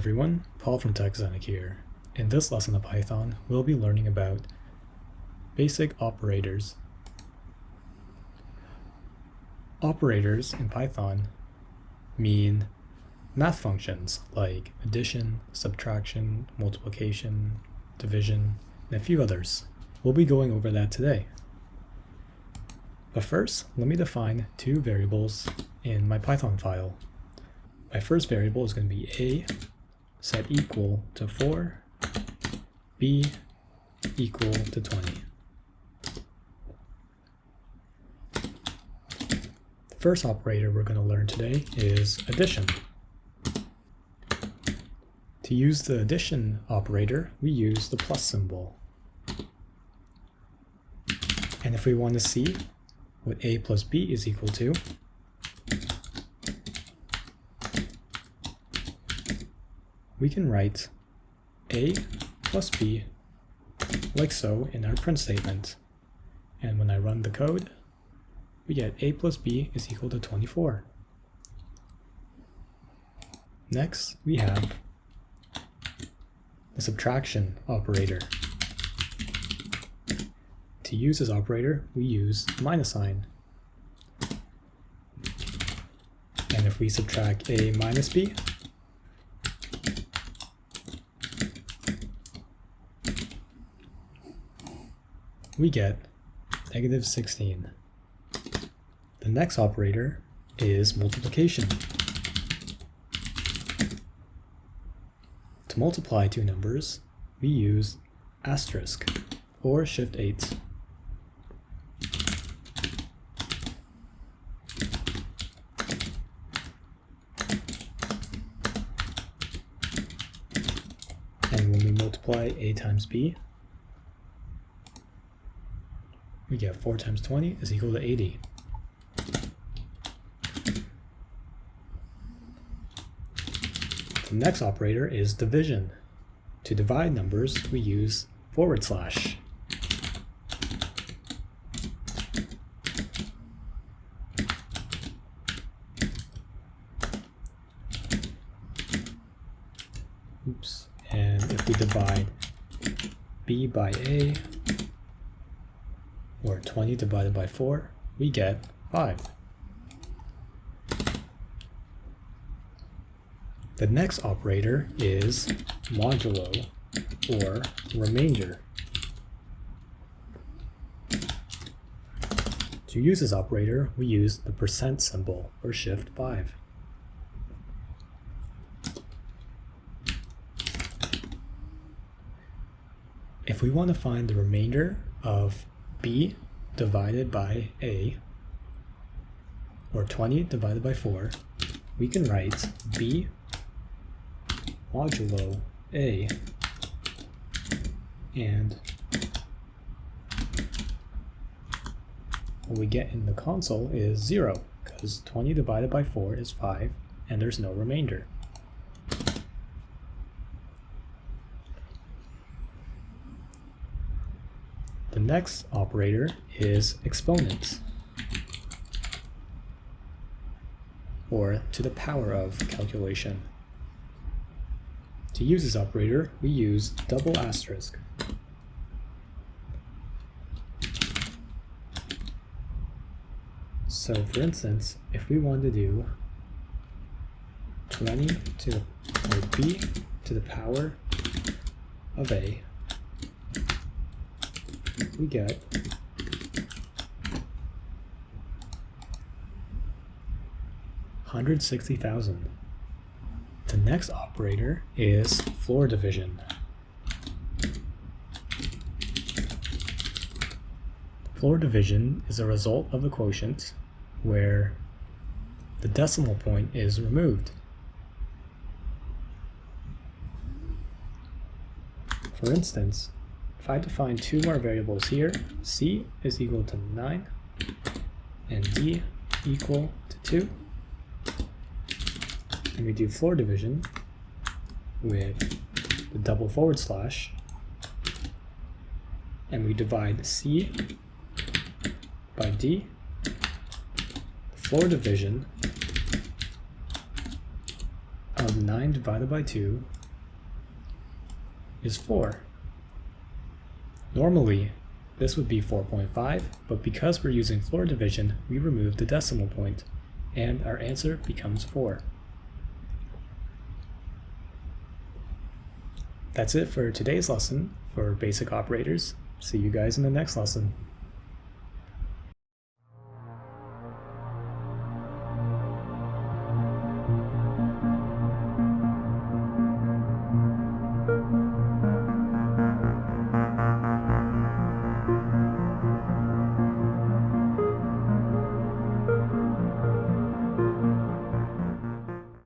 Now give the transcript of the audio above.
everyone, Paul from TechZenik here. In this lesson of Python, we'll be learning about basic operators. Operators in Python mean math functions like addition, subtraction, multiplication, division, and a few others. We'll be going over that today. But first, let me define two variables in my Python file. My first variable is going to be a set equal to 4, b equal to 20. The first operator we're going to learn today is addition. To use the addition operator, we use the plus symbol. And if we want to see what a plus b is equal to, we can write a plus b like so in our print statement. And when I run the code, we get a plus b is equal to 24. Next, we have the subtraction operator. To use this operator, we use minus sign. And if we subtract a minus b, we get negative 16. The next operator is multiplication. To multiply two numbers, we use asterisk or shift 8. And when we multiply a times b, we get 4 times 20 is equal to 80. The next operator is division. To divide numbers, we use /. Oops. And if we divide b by a, or 20 divided by 4, we get 5. The next operator is modulo, or remainder. To use this operator, we use the percent symbol, or shift 5. If we want to find the remainder of b divided by a, or 20 divided by 4, we can write b modulo a, and what we get in the console is 0, because 20 divided by 4 is 5, and there's no remainder. The next operator is exponents, or to the power of calculation. To use this operator, we use double asterisk. So for instance, if we want to do 20 to the, or b to the power of a, we get 160,000. The next operator is floor division. Floor division is a result of the quotient where the decimal point is removed. For instance, if I define two more variables here, c is equal to 9 and d equal to 2, and we do floor division with the double /, and we divide c by d, the floor division of 9 divided by 2 is 4. Normally, this would be 4.5, but because we're using floor division, we remove the decimal point, and our answer becomes 4. That's it for today's lesson for basic operators. See you guys in the next lesson.